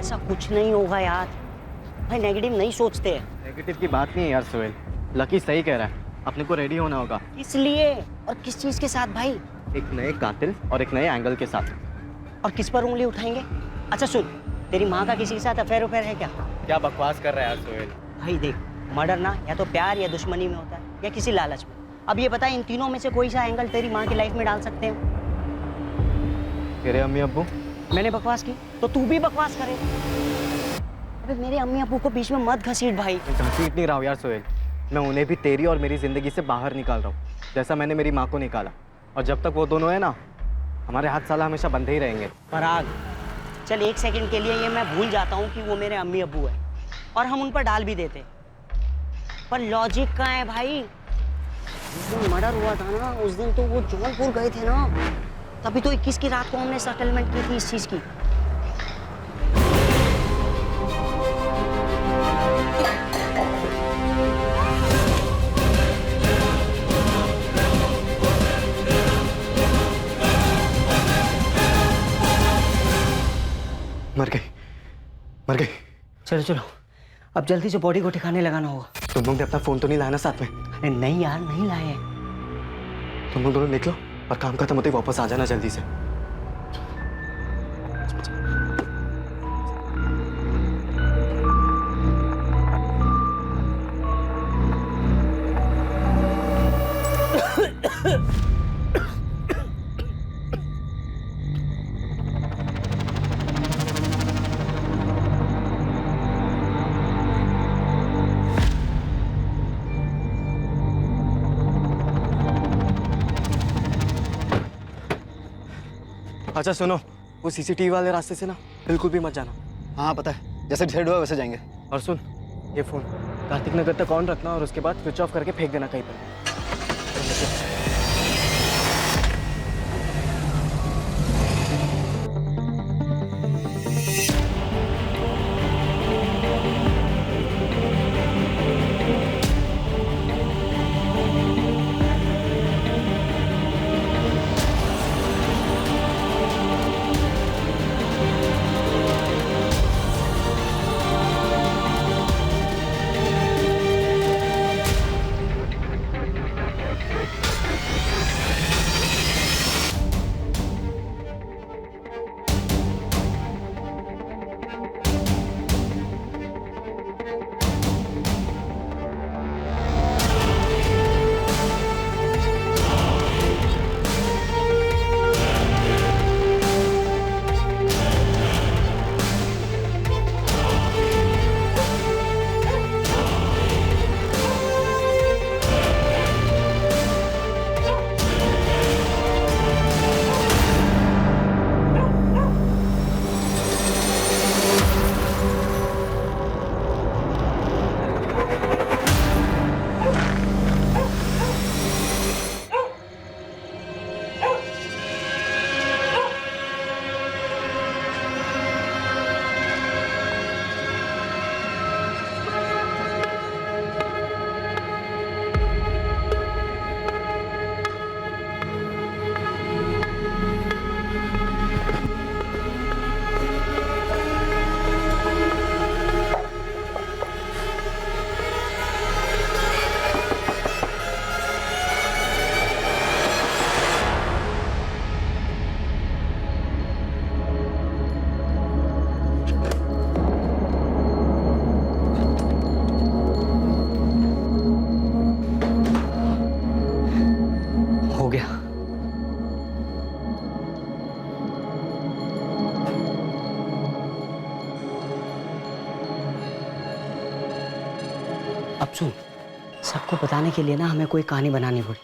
ऐसा कुछ नहीं होगा यार। भाई नेगेटिव नहीं सोचते। नेगेटिव की बात नहीं है यार सोहेल, लकी सही कह रहा है, अपने को रेडी होना होगा। इसलिए और किस चीज के साथ भाई? एक नए कातिल और एक नए एंगल के साथ। और किस पर उंगली उठाएंगे? अच्छा सुन, तेरी माँ का किसी के साथ अफेयर है क्या? क्या बकवास कर रहा है यार सोहेल। भाई देख, मर्डर ना या तो प्यार या दुश्मनी में होता है या किसी लालच में। अब ये बता, इन तीनों में से कोई सा एंगल तेरी माँ की लाइफ में डाल सकते हैं? तेरे अम्मी अब्बू। मैंने बकवास की तो तू भी बकवास करे। अबे मेरे अम्मी अब्बू को बीच में मत घसीट भाई। घसीट नहीं रहा हूँ यार सोहेल, मैं उन्हें भी तेरी और मेरी जिंदगी से बाहर निकाल रहा हूँ, जैसा मैंने मेरी माँ को निकाला। और जब तक वो दोनों है ना, हमारे हाथ साला हमेशा बंधे ही रहेंगे। पराग, चल एक सेकंड के लिए ये मैं भूल जाता हूँ कि वो मेरे अम्मी अब्बू है और हम उन पर डाल भी देते, पर लॉजिक कहाँ है भाई? जिस दिन मर्डर हुआ था ना, उस दिन तो वो जौनपुर गए थे ना, तभी तो 21 की रात को हमने सेटलमेंट की थी इस चीज की। मर गई, मर गई। चलो चलो, अब जल्दी से बॉडी को ठिकाने लगाना होगा। तुम लोग ने अपना फोन तो नहीं लाया ना साथ में? अरे नहीं यार, नहीं लाए हैं। तुम लोग दोनों निकलो और काम खत्म होते ही वापस आ जाना जल्दी से। अच्छा सुनो, वो सीसीटीवी वाले रास्ते से ना बिल्कुल भी मत जाना। हाँ पता है, जैसे डिसाइड हुआ वैसे जाएंगे। और सुन, ये फोन कार्तिक नगर तक ऑन रखना और उसके बाद स्विच ऑफ करके फेंक देना कहीं पर। हो गया। अब सुन, सबको बताने के लिए ना हमें कोई कहानी बनानी पड़ी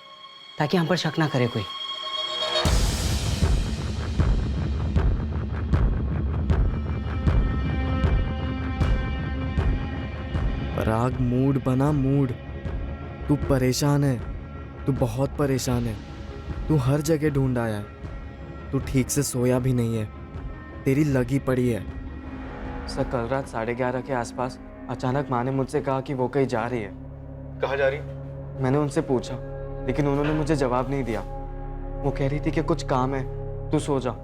ताकि हम पर शक ना करे कोई। पराग, मूड बना मूड। तू परेशान है, तू बहुत परेशान है। तू हर जगह ढूंढ आया है, तू ठीक से सोया भी नहीं है, तेरी लगी पड़ी है। सर कल रात 11:30 के आसपास अचानक माँ ने मुझसे कहा कि वो कहीं जा रही है। कहाँ जा रही? मैंने उनसे पूछा, लेकिन उन्होंने मुझे जवाब नहीं दिया। वो कह रही थी कि कुछ काम है, तू सो जा।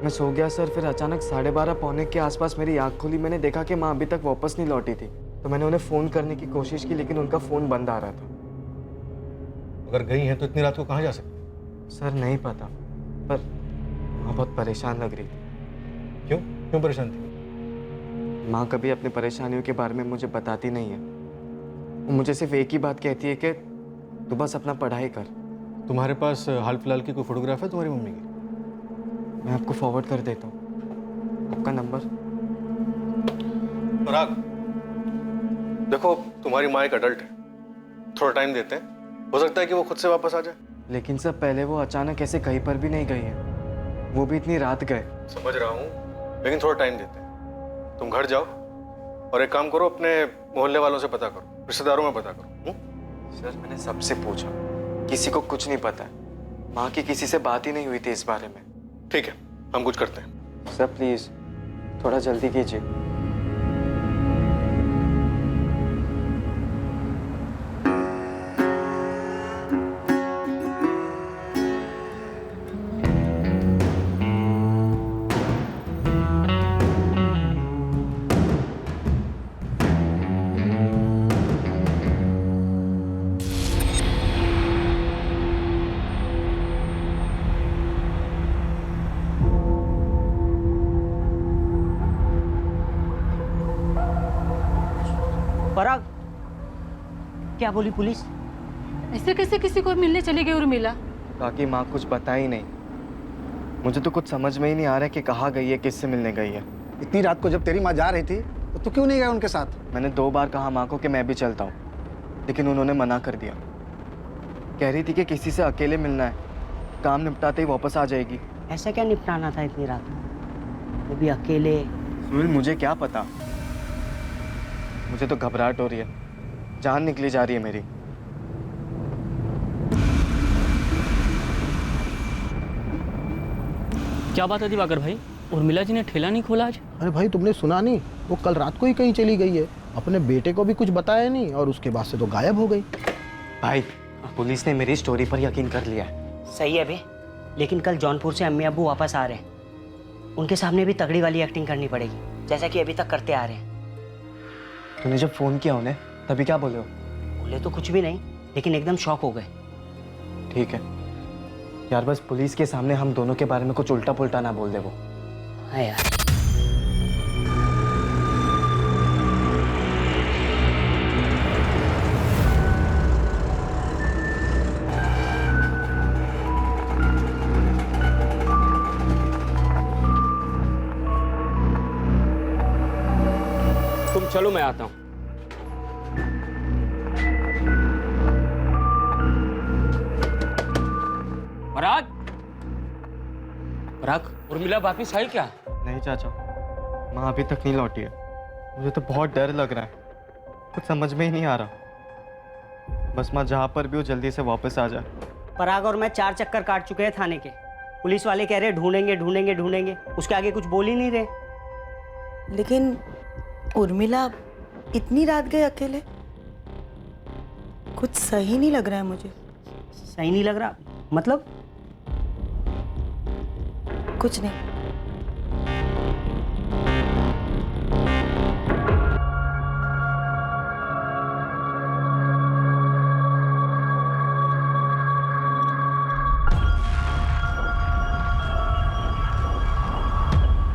मैं सो गया सर, फिर अचानक 12:30 पौने के आसपास मेरी आँख खुली। मैंने देखा कि माँ अभी तक वापस नहीं लौटी थी, तो मैंने उन्हें फ़ोन करने की कोशिश की, लेकिन उनका फ़ोन बंद आ रहा था। अगर गई हैं तो इतनी रात को कहाँ जा सकती? सर नहीं पता, पर माँ बहुत परेशान लग रही थी। क्यों क्यों परेशान थी? माँ कभी अपनी परेशानियों के बारे में मुझे बताती नहीं है। वो मुझे सिर्फ एक ही बात कहती है कि तू बस अपना पढ़ाई कर। तुम्हारे पास हाल फिलहाल की कोई फोटोग्राफ है तुम्हारी मम्मी की? मैं आपको फॉरवर्ड कर देता हूँ आपका नंबर। पराग, देखो तुम्हारी माँ एक अडल्ट है, थोड़ा टाइम देते हैं, हो सकता है कि वो खुद से वापस आ जाए। लेकिन सर पहले वो अचानक ऐसे कहीं पर भी नहीं गई है, वो भी इतनी रात गए। समझ रहा हूँ, लेकिन थोड़ा टाइम देते हैं। तुम घर जाओ और एक काम करो, अपने मोहल्ले वालों से पता करो, रिश्तेदारों में पता करो। सर मैंने सबसे पूछा, किसी को कुछ नहीं पता है। माँ की किसी से बात ही नहीं हुई थी इस बारे में। ठीक है, हम कुछ करते हैं। सर प्लीज थोड़ा जल्दी कीजिए। पराग, क्या बोली पुलिस? ऐसे कैसे किसी को मिलने चली गई उर्मिला? बाकी माँ कुछ बता ही नहीं। मुझे तो कुछ समझ में ही नहीं आ रहा है कि कहाँ गई है, किससे मिलने गई है। इतनी रात को जब तेरी माँ जा रही थी तो तू क्यों नहीं गया उनके साथ? मैंने 2 बार कहा माँ को कि मैं भी चलता हूँ, लेकिन उन्होंने मना कर दिया। कह रही थी कि किसी से अकेले मिलना है, काम निपटाते ही वापस आ जाएगी। ऐसा क्या निपटाना था इतनी रात को, वो भी अकेले? सुनील मुझे क्या पता, मुझे तो घबराहट हो रही है, जान निकली जा रही है मेरी। क्या बात है दिवाकर भाई, उर्मिला जी ने ठेला नहीं खोला आज? अरे भाई तुमने सुना नहीं, वो कल रात को ही कहीं चली गई है, अपने बेटे को भी कुछ बताया नहीं और उसके बाद से तो गायब हो गई। भाई पुलिस ने मेरी स्टोरी पर यकीन कर लिया है। सही है बे, लेकिन कल जौनपुर से अम्मी अब्बू वापस आ रहे हैं, उनके सामने भी तगड़ी वाली एक्टिंग करनी पड़ेगी, जैसा कि अभी तक करते आ रहे हैं। तूने जब फोन किया उन्हें तभी क्या बोले हो? बोले तो कुछ भी नहीं, लेकिन एकदम शॉक हो गए। ठीक है यार, बस पुलिस के सामने हम दोनों के बारे में कुछ उल्टा पुल्टा ना बोल दे वो। हाँ यार। तुम चलो मैं आता हूँ। पराग, पराग, उर्मिला वापिस आई क्या? नहीं चाचा, माँ अभी तक नहीं लौटी है। मुझे तो बहुत डर लग रहा है, कुछ समझ में ही नहीं आ रहा। बस माँ जहाँ पर भी हो जल्दी से वापस आ जाए। पराग और मैं 4 चक्कर काट चुके हैं थाने के, पुलिस वाले कह रहे ढूंढेंगे ढूंढेंगे ढूंढेंगे, उसके आगे कुछ बोल ही नहीं रहे। लेकिन उर्मिला इतनी रात गए अकेले, कुछ सही नहीं लग रहा है मुझे। सही नहीं लग रहा मतलब? कुछ नहीं।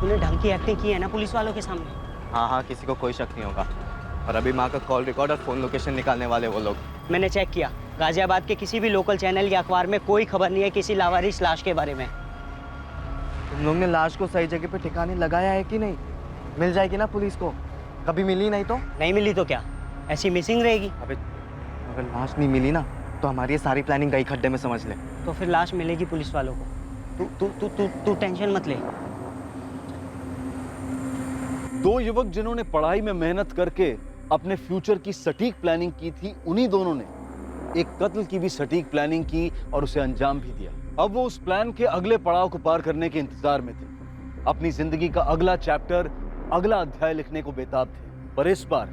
तूने ढंग की एक्टिंग की है ना पुलिस वालों के सामने? हाँ हाँ, किसी को कोई शक नहीं होगा। और अभी माँ का कॉल रिकॉर्ड और फोन लोकेशन निकालने वाले वो लोग। मैंने चेक किया, गाजियाबाद के किसी भी लोकल चैनल या अखबार में कोई खबर नहीं है किसी लावारिस लाश के बारे में। तुम लोग ने लाश को सही जगह पे ठिकाने लगाया है कि नहीं? मिल जाएगी ना पुलिस को, कभी मिली नहीं तो? नहीं मिली तो क्या, ऐसी मिसिंग रहेगी? अबे अगर लाश नहीं मिली ना तो हमारी ये सारी प्लानिंग गई खड्डे में, समझ ले। तो फिर लाश मिलेगी पुलिस वालों को, तू तू तू तू टेंशन मत ले। 2 युवक जिन्होंने पढ़ाई में मेहनत करके अपने फ्यूचर की सटीक प्लानिंग की थी, उन्हीं दोनों ने एक कत्ल की भी सटीक प्लानिंग की और उसे अंजाम भी दिया। अब वो उस प्लान के अगले पड़ाव को पार करने के इंतजार में थे, अपनी जिंदगी का अगला चैप्टर, अगला अध्याय लिखने को बेताब थे। पर इस बार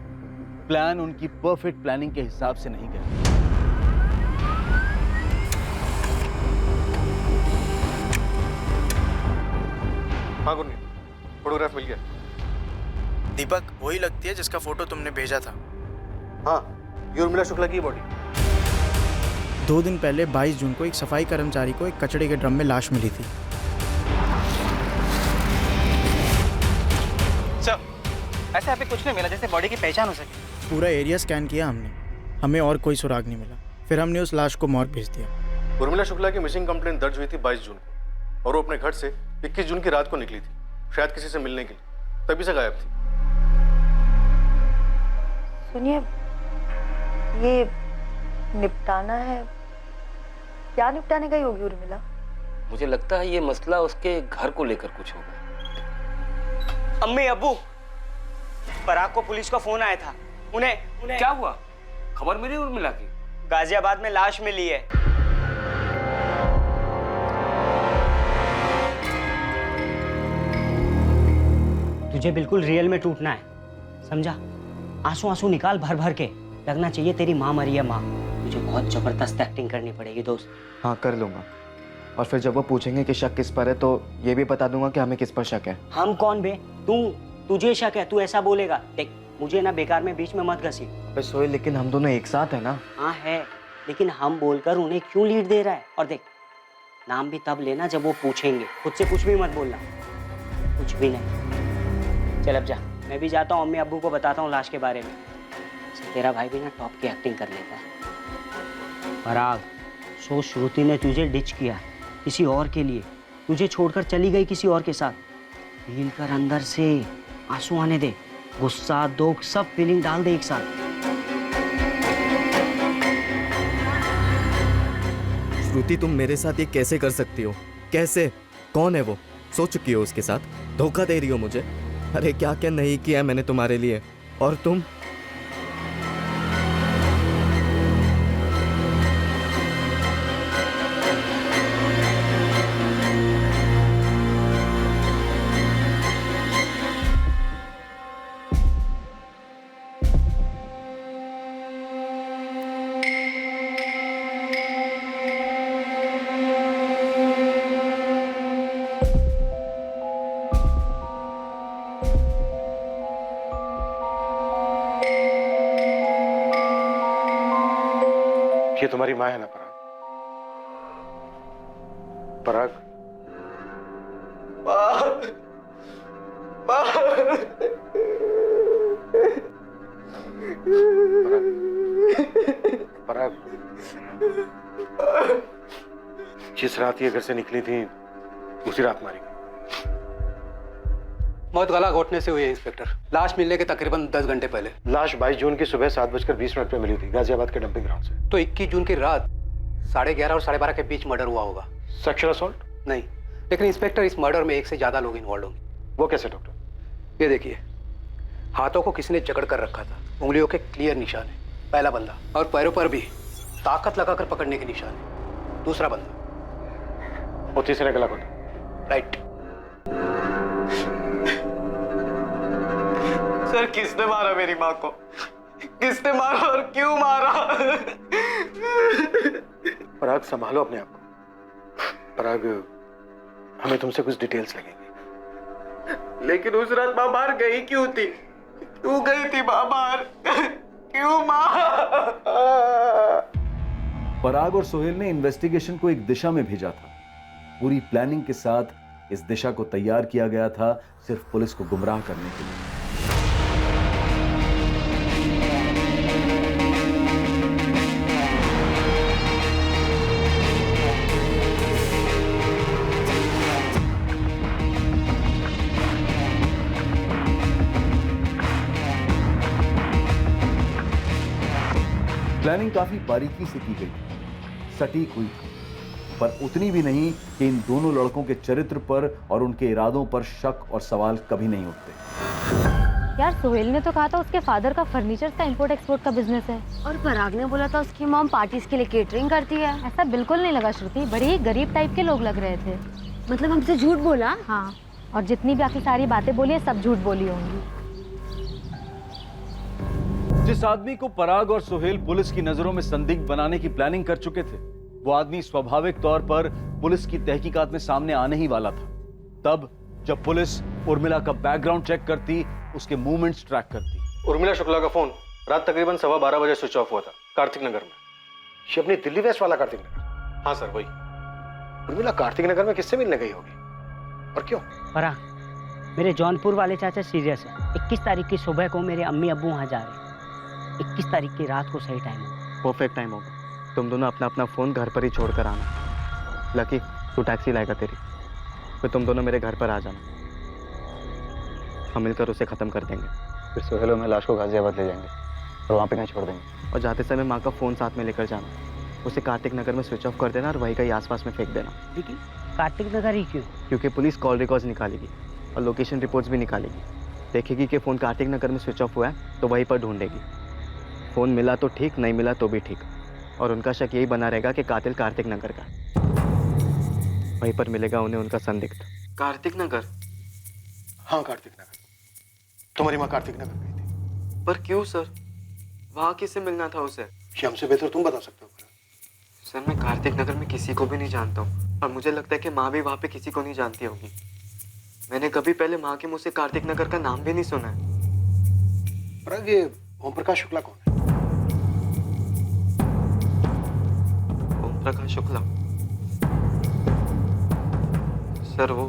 प्लान उनकी परफेक्ट प्लानिंग के हिसाब से नहीं गया। हाँ गुरमीत, फोटोग्राफ मिल गया। दीपक वही लगती है जिसका फोटो तुमने भेजा था। हाँ, ये उर्मिला शुक्ला की बॉडी। 2 दिन पहले 22 जून को एक सफाई कर्मचारी को एक कचड़े के ड्रम में लाश मिली थी। सर, ऐसे अभी कुछ नहीं मिला जैसे बॉडी की पहचान हो सके। पूरा एरिया स्कैन किया हमने, हमें और कोई सुराग नहीं मिला। फिर हमने उस लाश को मॉर्ग भेज दिया। उर्मिला शुक्ला की मिसिंग कंप्लेंट दर्ज हुई थी 22 जून को और वो अपने घर से 21 जून की रात को निकली थी, शायद किसी से मिलने के लिए, तभी से गायब थी। सुनिए, ये निपटाना है, क्या निपटाने का ही होगी उर्मिला? मुझे लगता है ये मसला उसके घर को लेकर कुछ होगा। अम्मी अब्बू, पराग को पुलिस का फोन आया था। उन्हें क्या हुआ? खबर मिली उर्मिला की? गाजियाबाद में लाश मिली है। तुझे बिल्कुल रियल में टूटना है, समझा? आंसू आंसू निकाल भर भर के, लगना चाहिए तेरी माँ मरी है माँ। तुझे बहुत जबरदस्त एक्टिंग करनी पड़ेगी दोस्त। हाँ कर लूँगा। और फिर जब वो पूछेंगे कि शक किस पर है तो ये भी बता दूंगा कि हमें किस पर शक है। हम कौन बे? तुझे शक है, तू ऐसा बोलेगा। देख, मुझे ना बेकार में बीच में मत घसी। अबे सोहेल, लेकिन हम दोनों एक साथ है ना। हाँ है, लेकिन हम बोलकर उन्हें क्यों लीड दे रहा है? और देख, नाम भी तब लेना जब वो पूछेंगे, खुद से कुछ भी मत बोलना, कुछ भी नहीं। चल अब जा, मैं भी जाता हूँ, अम्मी अब्बू को बताता हूँ लाश के बारे में। तेरा भाई भी ना टॉप की एक्टिंग कर लेता है। पराग, सो श्रुति ने तुझे डिच किया किसी और के लिए, तुझे छोड़कर चली गई किसी और के साथ। फील कर अंदर से, आंसू आने दे, गुस्सा दुख सब फीलिंग डाल दे एक साथ। श्रुति, तुम मेरे साथ ये कैसे कर सकती हो? कैसे? कौन है वो? सो चुकी हो उसके साथ? धोखा दे रही हो मुझे? अरे क्या क्या नहीं किया मैंने तुम्हारे लिए, और तुम? ये तुम्हारी माँ है ना पराग? पराग, जिस रात ये घर से निकली थी उसी रात मारी गई। मौत गला घोटने से हुई है इंस्पेक्टर। लाश मिलने के तकरीबन 10 घंटे पहले। लाश 22 जून की सुबह 7:20 पे मिली थी गाजियाबाद के डंपिंग ग्राउंड से। तो 21 जून की रात 11:30 और 12:30 के बीच मर्डर हुआ होगा। Sexual assault? नहीं, लेकिन इंस्पेक्टर इस मर्डर में 1 से ज्यादा लोग इन्वॉल्व होंगे। वो कैसे डॉक्टर? ये देखिए, हाथों को किसी ने जकड़ कर रखा था, उंगलियों के क्लियर निशान है, पहला बंदा। और पैरों पर भी ताकत लगाकर पकड़ने के निशान है, दूसरा बंदा। और तीसरे गला घोटा? राइट। सर, किसने मारा मेरी माँ को? किसने मारा और क्यों मारा? पराग, संभालो अपने आप को। पराग, हमें तुमसे कुछ डिटेल्स लगेंगी। लेकिन उस रात माँ बाहर गई क्यों थी? क्यों गई थी माँ बाहर? क्यों माँ? पराग और सोहेल ने इन्वेस्टिगेशन को एक दिशा में भेजा था। पूरी प्लानिंग के साथ इस दिशा को तैयार किया गया था, सिर्फ पुलिस को गुमराह करने के लिए। प्लानिंग काफी बारीकी से की गई, सटीक हुई थी, पर उतनी भी नहीं कि इन दोनों लड़कों के चरित्र पर और उनके इरादों पर शक और सवाल कभी नहीं उठते। यार, सोहेल ने तो कहा था उसके फादर का फर्नीचर का इंपोर्ट एक्सपोर्ट का बिजनेस है, और पराग ने बोला था उसकी मॉम पार्टीज के लिए केटरिंग करती है। ऐसा बिल्कुल नहीं लगा श्रुति, बड़े ही गरीब टाइप के लोग लग रहे थे। मतलब हमसे झूठ बोला? हाँ, और जितनी बाकी सारी बातें बोली है सब झूठ बोली होंगी। जिस आदमी को पराग और सोहेल पुलिस की नजरों में संदिग्ध बनाने की प्लानिंग कर चुके थे, वो आदमी स्वाभाविक तौर पर पुलिस की तहकीकात में सामने आने ही वाला था। तब जब पुलिस उर्मिला का बैकग्राउंड चेक करती, उसके मूवमेंट्स ट्रैक करती। उर्मिला शुक्ला का फोन रात तकरीबन 12:15 बजे स्विच ऑफ हुआ था, कार्तिक नगर में। ये अपनी दिल्ली वेस्ट वाला कार्तिक नगर? हाँ सर, वही। उर्मिला कार्तिक नगर में किससे मिलने गई होगी और क्यों? पराग, मेरे जौनपुर वाले चाचा सीरियस है। 21 तारीख की सुबह को मेरे अम्मी अब्बू वहाँ जा रहे हैं। 21 तारीख की रात को सही टाइम होगा। परफेक्ट टाइम होगा। तुम दोनों अपना अपना फ़ोन घर पर ही छोड़ कर आना। लकी, तू टैक्सी लाएगा तेरी, फिर तुम दोनों मेरे घर पर आ जाना। हम मिलकर उसे ख़त्म कर देंगे। फिर सुहेल में लाश को गाजियाबाद ले जाएंगे और वहाँ पे कहीं छोड़ देंगे। और जाते समय माँ का फ़ोन साथ में लेकर जाना। उसे कार्तिक नगर में स्विच ऑफ कर देना और वहीं कहीं आसपास में फेंक देना। लेकिन कार्तिक नगर ही क्यों? क्योंकि पुलिस कॉल रिकॉर्ड्स निकालेगी और लोकेशन रिपोर्ट्स भी निकालेगी। देखेगी कि फ़ोन कार्तिक नगर में स्विच ऑफ हुआ है तो वहीं पर ढूंढेगी। फ़ोन मिला तो ठीक, नहीं मिला तो भी ठीक। और उनका शक यही बना रहेगा कि कातिल कार्तिक नगर का। वहीं पर मिलेगा उन्हें उनका संदिग्ध। कार्तिक नगर? हाँ, कार्तिक नगर। तुम्हारी माँ कार्तिक नगर गई थी। पर क्यों सर? वहाँ किससे मिलना था उसे? ये हमसे बेहतर तुम बता सकते हो। सर, मैं कार्तिक नगर में किसी को भी नहीं जानता हूँ और मुझे लगता है कि माँ भी वहाँ पे किसी को नहीं जानती होगी। मैंने कभी पहले माँ के मुँह से कार्तिक नगर का नाम भी नहीं सुना है। पर ये ओम प्रकाश शुक्ला कौन है? ओम प्रकाश शुक्ला? सर वो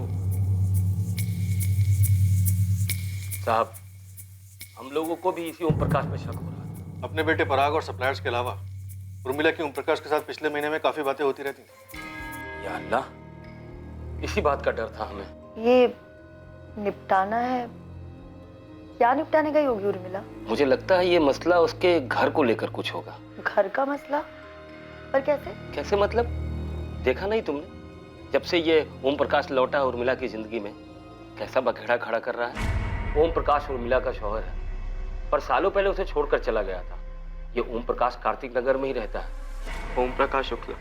साहब, हम लोगों को भी इसी ओम प्रकाश पे शक हो रहा है। अपने बेटे पराग और सप्लायर्स के अलावा उर्मिला की ओम प्रकाश के साथ पिछले महीने में काफी बातें होती रहती थी। या अल्लाह, इसी बात का डर था हमें। ये निपटाना है, क्या निपटाने गई होगी उर्मिला? मुझे लगता है ये मसला उसके घर को लेकर कुछ होगा। घर का मसला? पर कैसे? कैसे मतलब? देखा नहीं तुमने? जब से ये ओम प्रकाश लौटा उर्मिला की जिंदगी में, कैसा बखेड़ा खड़ा कर रहा है। ओम प्रकाश उर्मिला का शौहर है, पर सालों पहले उसे छोड़कर चला गया था। ये ओम प्रकाश कार्तिक नगर में ही रहता है। ओम प्रकाश शुक्ला?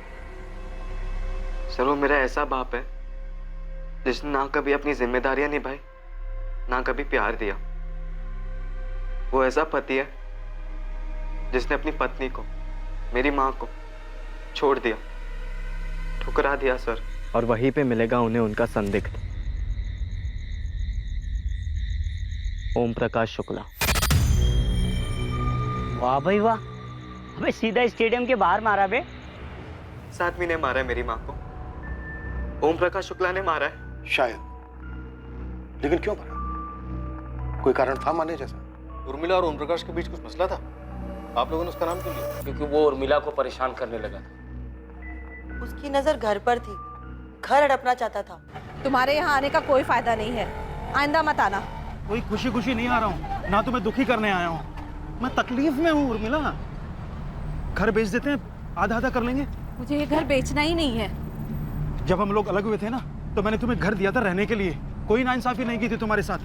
सर, वो मेरा ऐसा बाप है जिसने ना कभी अपनी जिम्मेदारियां निभाई, ना कभी प्यार दिया। वो ऐसा पति है जिसने अपनी पत्नी को, मेरी माँ को छोड़ दिया, ठुकरा दिया सर। और वहीं पे मिलेगा उन्हें उनका संदिग्ध, ओम प्रकाश शुक्ला। वाह भाई वाह, अबे सीधा स्टेडियम के बाहर मारा बे। इस आदमी ने मारा है मेरी माँ को। ओम प्रकाश शुक्ला ने मारा है। शायद, लेकिन क्यों मारा? कोई कारण था माने जैसा? उर्मिला और ओम प्रकाश के बीच कुछ मसला था? आप लोगों ने उसका नाम क्यों लिया? क्योंकि वो उर्मिला को परेशान करने लगा था। उसकी नजर घर पर थी, घर हड़पना चाहता था। तुम्हारे यहाँ आने का कोई फायदा नहीं है, आइंदा मत आना। कोई खुशी खुशी नहीं आ रहा हूँ, ना तुम्हें दुखी करने आया हूँ। मैं तकलीफ में हूँ उर्मिला। घर बेच देते हैं, आधा आधा कर लेंगे। मुझे ये घर बेचना ही नहीं है। जब हम लोग अलग हुए थे ना, तो मैंने तुम्हें घर दिया था रहने के लिए। कोई नाइंसाफी नहीं की थी तुम्हारे साथ।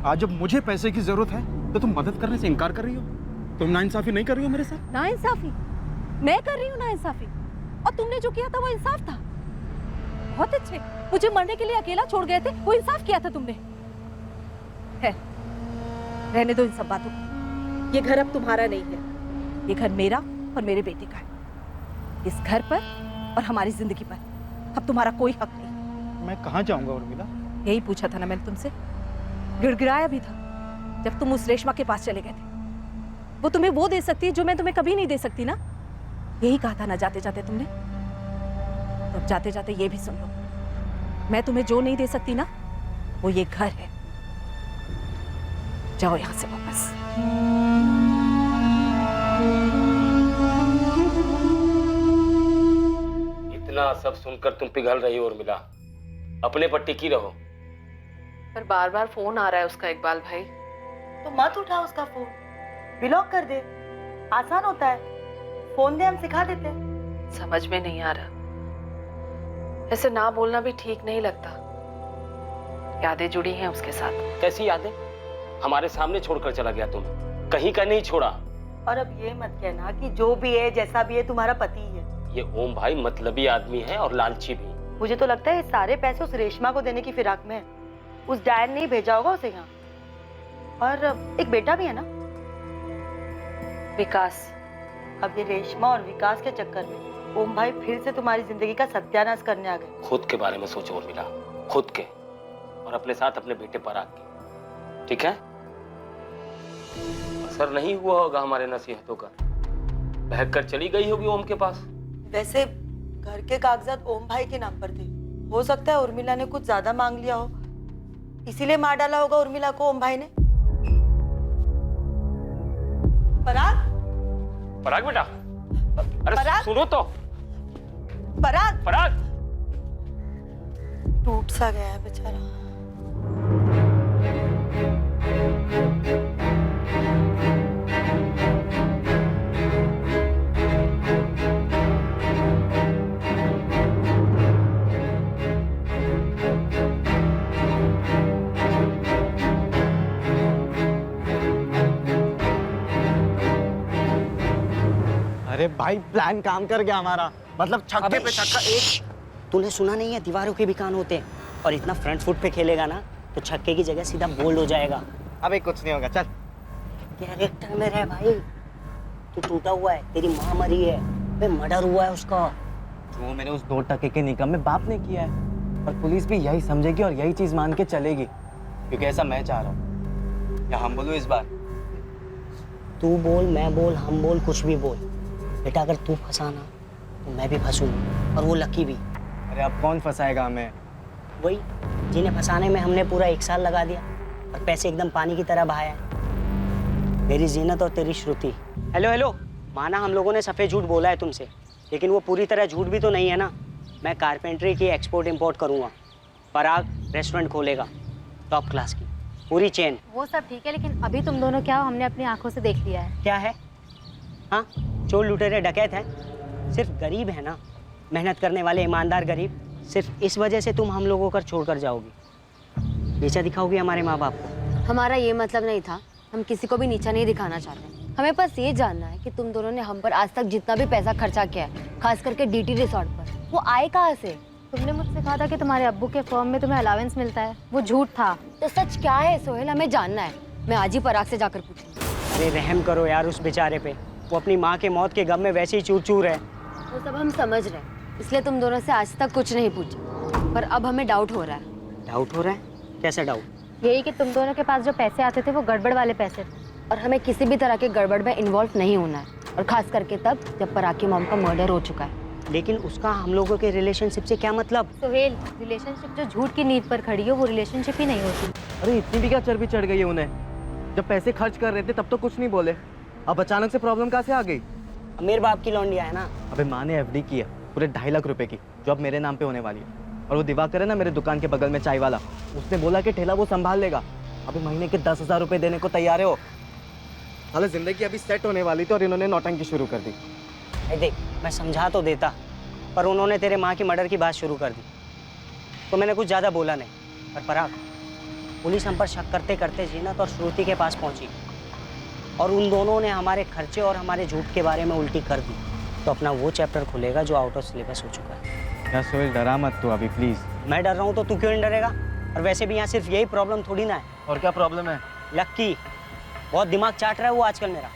आज जब मुझे पैसे की जरूरत है तो तुम मदद करने से इनकार कर रही हो। तुम नाइंसाफी नहीं कर रही हो मेरे साथ। नाइंसाफी? मैं कर रही हूँ नाइंसाफी? और तुमने जो किया था वो इंसाफ था। बहुत अच्छे, मुझे मरने के लिए अकेला छोड़ गए थे, वो इंसाफ किया था तुमने। है, रहने दो इन सब बातों को। ये घर अब तुम्हारा नहीं है, ये घर मेरा और मेरे बेटे का है। इस घर पर और हमारी जिंदगी पर अब तुम्हारा कोई हक नहीं। मैं कहाँ जाऊंगा उर्मिला? यही पूछा था ना मैंने तुमसे, गिड़गिड़ाया भी था जब तुम उस रेशमा के पास चले गए थे। वो तुम्हें वो दे सकती है जो मैं तुम्हें कभी नहीं दे सकती ना। यही कहा था ना जाते जाते तुमने। तो जाते जाते ये भी सुन लो, मैं तुम्हें जो नहीं दे सकती ना, वो ये घर है। जाओ यहां से वापस। इतना सब सुनकर तुम पिघल रही हो उर्मिला, अपने पर टिकी रहो। पर बार बार फोन आ रहा है उसका, इकबाल भाई। तो मत उठा उसका फोन, ब्लॉक कर दे, आसान होता है। फोन दे, हम सिखा देते। समझ में नहीं आ रहा, ऐसे ना बोलना भी ठीक नहीं लगता। यादें जुड़ी हैं उसके साथ। कैसी यादें? हमारे सामने छोड़कर चला गया तुम, कहीं का नहीं छोड़ा। और अब ये मत कहना कि जो भी है जैसा भी है तुम्हारा पति ही है। ये ओम भाई मतलबी आदमी है और लालची भी। मुझे तो लगता है ये सारे पैसे उस रेशमा को देने की फिराक में है। उस डैड ने ही भेजा होगा उसे यहाँ। और एक बेटा भी है ना, विकास। अब ये रेशमा और विकास के चक्कर में ओम भाई फिर से तुम्हारी जिंदगी का सत्यानाश करने आ गए। खुद के बारे में सोचो उर्मिला, खुद के। और अपने साथ अपने बेटे पराग के। ठीक है? असर नहीं हुआ होगा हमारे नसीहतों का, बहक कर चली गई होगी ओम के पास। वैसे घर के कागजात ओम भाई के नाम पर थे, हो सकता है उर्मिला ने कुछ ज्यादा मांग लिया हो, इसीलिए मार डाला होगा उर्मिला को ओम भाई ने। पराग, पराग बेटा, अरे पराग? सुनो तो। पराग, पराग टूट सा गया है बेचारा। अरे भाई प्लान काम कर गया हमारा, मतलब छक्के पे छक्का। एक तूने सुना नहीं है, दीवारों के भी कान होते हैं, और इतना फ्रंट फुट पे खेलेगा ना तो छक्के की जगह सीधा बोल्ड हो जाएगा। अबे कुछ नहीं होगा, चल। कैरेक्टर में रह भाई, तू टूटा हुआ है, तेरी माँ मरी है, बे मर्डर हुआ है उसका। वो मैंने उस 2 टके के निकम्मे बाप ने किया है, और पुलिस भी यही समझेगी और यही चीज मान के चलेगी, क्योंकि ऐसा मैं चाह रहा हूँ। या हम बोलूँ इस बार? तू बोल, मैं बोल, हम बोल, कुछ भी बोल बेटा, अगर तू फंसाना तो मैं भी फंसूंगा, और वो लकी भी। अरे अब कौन फंसाएगा हमें? वही जिन्हें फंसाने में हमने पूरा 1 साल लगा दिया और पैसे एकदम पानी की तरह बहाया है। मेरी जीनत और तेरी श्रुति। हेलो हेलो, माना हम लोगों ने सफ़ेद झूठ बोला है तुमसे, लेकिन वो पूरी तरह झूठ भी तो नहीं है ना। मैं कारपेंट्री की एक्सपोर्ट इंपोर्ट करूँगा, पराग रेस्टोरेंट खोलेगा टॉप क्लास की, पूरी चेन। वो सब ठीक है, लेकिन अभी तुम दोनों क्या हो, हमने अपनी आंखों से देख लिया है। क्या है? हाँ, चोर लुटेरे डकैत हैं, सिर्फ गरीब है ना, मेहनत करने वाले ईमानदार गरीब। सिर्फ इस वजह से तुम हम लोगों को छोड़कर जाओगी, नीचा दिखाओगी हमारे माँ बाप को। हमारा ये मतलब नहीं था, हम किसी को भी नीचा नहीं दिखाना चाहते। हमें बस ये जानना है कि तुम दोनों ने हम पर आज तक जितना भी पैसा खर्चा किया है, खास करके डीटी रिसोर्ट पर, वो आए कहाँ से? तुमने मुझसे कहा था कि तुम्हारे अब्बू के फर्म में तुम्हें अलावेंस मिलता है, वो झूठ था। तो सच क्या है सोहेल, हमें जानना है। मैं आज ही पराग से जाकर पूछूंगी। अरे रहम करो यार उस बेचारे पे, वो अपनी माँ के मौत के गम में वैसे ही चूर चूर है। वो सब हम समझ रहे हैं, इसलिए तुम दोनों से आज तक कुछ नहीं पूछा, पर अब हमें डाउट हो रहा है। डाउट हो रहा है? कैसा डाउट? यही कि तुम दोनों के पास जो पैसे आते थे वो गड़बड़ वाले पैसे थे, और हमें किसी भी तरह के गड़बड़ में इन्वॉल्व नहीं होना है, और खास करके तब जब पराग की मॉम का मर्डर हो चुका है। लेकिन उसका हम लोगों के रिलेशनशिप से क्या मतलब? सोहेल, रिलेशनशिप जो झूठ की नींव पर खड़ी हो वो रिलेशनशिप ही नहीं होती। अरे इतनी भी क्या चर्बी चढ़ गई है उन्हें? जब पैसे खर्च कर रहे थे तब तो कुछ नहीं बोले, अब अचानक से प्रॉब्लम कहाँ से आ गई? मेरे बाप की लौंडिया है ना। अबे माँ ने एफडी की है पूरे 2.5 लाख रुपए की, जो अब मेरे नाम पे होने वाली है। और वो दिवाकर है ना मेरे दुकान के बगल में चाय वाला, उसने बोला कि ठेला वो संभाल लेगा। अभी महीने के 10,000 रुपए देने को तैयार है वो। हालांकि जिंदगी अभी सेट होने वाली थी और इन्होंने नौटंकी शुरू कर दी। देख, मैं समझा तो देता, पर उन्होंने तेरे माँ की मर्डर की बात शुरू कर दी, तो मैंने कुछ ज़्यादा बोला नहीं। पर पराग, पुलिस हम पर शक करते करते जीनत और श्रुति के पास पहुंची, और उन दोनों ने हमारे खर्चे और हमारे झूठ के बारे में उल्टी कर दी, तो अपना वो चैप्टर खुलेगा जो आउट ऑफ सिलेबस हो चुका है। क्या सोहेल, डरा मत तू अभी प्लीज। मैं डर रहा हूँ तो तू क्यों नहीं डरेगा? और वैसे भी यहाँ सिर्फ यही प्रॉब्लम थोड़ी ना है। और क्या प्रॉब्लम है? लक्की बहुत दिमाग चाट रहा है वो आजकल मेरा।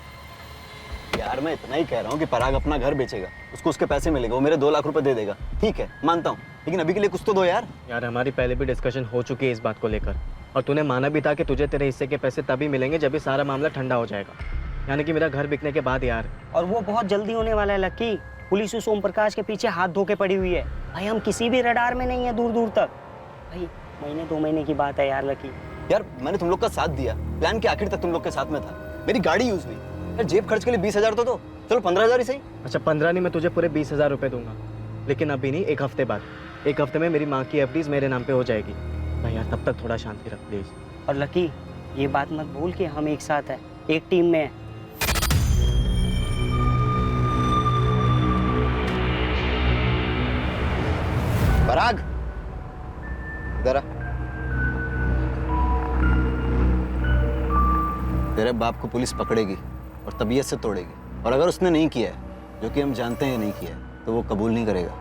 यार मैं इतना ही कह रहा हूँ कि पराग अपना घर बेचेगा, उसको उसके पैसे मिलेगा, वो मेरे 2 लाख रुपए दे देगा। ठीक है, मानता हूँ, लेकिन अभी के लिए कुछ तो दो यार। यार हमारी पहले भी डिस्कशन हो चुकी है इस बात को लेकर, और तूने माना भी था कि तुझे तेरे हिस्से के पैसे तभी मिलेंगे जब ये सारा मामला ठंडा हो जाएगा, यानी कि मेरा घर बिकने के बाद यार। और वो बहुत जल्दी होने वाला है लक्की। पुलिस उस ओम प्रकाश के पीछे हाथ धो के पड़ी हुई है भाई, हम किसी भी रडार में नहीं है दूर दूर तक। भाई महीने 2 महीने की बात है यार लकी। यार मैंने तुम लोग का साथ दिया, प्लान के आखिर तक तुम लोग के साथ में था, मेरी गाड़ी यूज हुई यार, जेब खर्च के लिए 20,000 तो दो, चलो 15,000 ही सही। अच्छा 15 नहीं, मैं तुझे पूरे 20,000 रुपए दूंगा, लेकिन अभी नहीं, 1 हफ्ते बाद। 1 हफ्ते में मेरी माँ की एफडीज मेरे नाम पे हो जाएगी भाई यार, तब तक थोड़ा शांति रख प्लीज। और लकी ये बात मत भूल कि हम एक साथ हैं, एक टीम में हैं। पराग इधर आ। तेरे बाप को पुलिस पकड़ेगी और तबीयत से तोड़ेगी, और अगर उसने नहीं किया है, जो कि हम जानते हैं नहीं किया है, तो वो कबूल नहीं करेगा,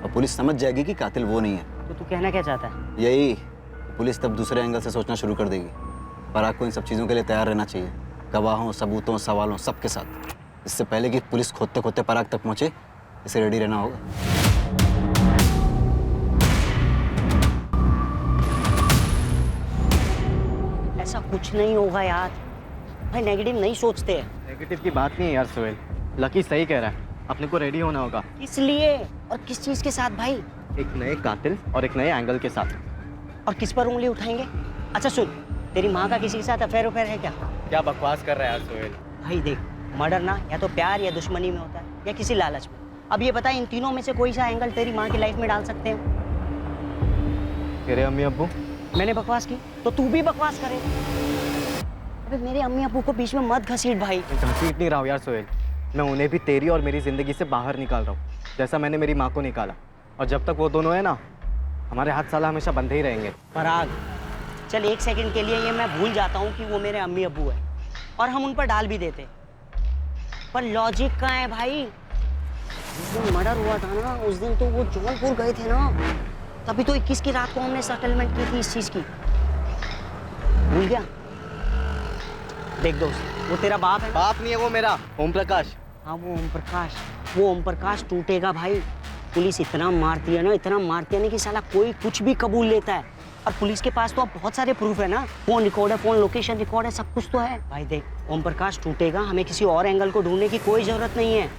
और पुलिस समझ जाएगी कि कातिल वो नहीं है। तो तू कहना क्या चाहता है? यही, पुलिस तब दूसरे एंगल से सोचना शुरू कर देगी। पराग को इन सब चीज़ों के लिए तैयार रहना चाहिए, गवाहों, सबूतों, सवालों, सबके साथ। इससे पहले कि पुलिस खोदते खोदते पराग तक पहुंचे, इसे रेडी रहना होगा। ऐसा कुछ नहीं होगा यार। भाई नेगेटिव नहीं सोचते हैं। नेगेटिव की बात नहीं है यार सोहेल, लकी सही कह रहा है, अपने को रेडी होना होगा। इसलिए और किस चीज के साथ भाई? एक नए कातिल और एक नए एंगल के साथ। और किस पर उंगली उठाएंगे? अच्छा सुन, तेरी माँ का किसी के साथ अफेयर उफेयर है क्या? क्या बकवास कर रहा है यार सोहेल? भाई देख, मर्डर ना या तो प्यार या दुश्मनी में होता है या किसी लालच में। अब ये बता, इन तीनों में से कोई सा एंगल तेरी माँ की लाइफ में डाल सकते हैं? तेरे अम्मी अब्बू। मैंने बकवास की तो तू भी बकवास करे। अबे मेरे अम्मी अब्बू को बीच में मत घसीट भाई। घसीट नहीं रहा हूँ यार सोहेल, मैं उन्हें भी तेरी और मेरी जिंदगी से बाहर निकाल रहा हूँ, जैसा मैंने मेरी माँ को निकाला। और जब तक वो दोनों है ना, हमारे हाथ साला हमेशा बंधे ही रहेंगे। पराग, चल एक सेकंड के लिए ये मैं भूल जाता हूँ कि वो मेरे अम्मी अब्बू है और हम उन पर डाल भी देते, पर लॉजिक कहाँ है भाई? जिस दिन मर्डर हुआ था ना, उस दिन तो वो जौनपुर गए थे ना, तभी तो 21 की रात को हमने सेटलमेंट की थी इस चीज की। भूल गया? देख दोस्त, वो तेरा बाप है। बाप नहीं है वो मेरा, ओम प्रकाश। हाँ वो ओम प्रकाश, वो ओम प्रकाश टूटेगा भाई। पुलिस इतना मारती है ना, इतना मारती है ना कि साला कोई कुछ भी कबूल लेता है। और पुलिस के पास तो अब बहुत सारे प्रूफ है ना, फोन रिकॉर्ड है, फोन लोकेशन रिकॉर्ड है, सब कुछ तो है। भाई देख, ओम प्रकाश टूटेगा, हमें किसी और एंगल को ढूंढने की कोई जरूरत नहीं है।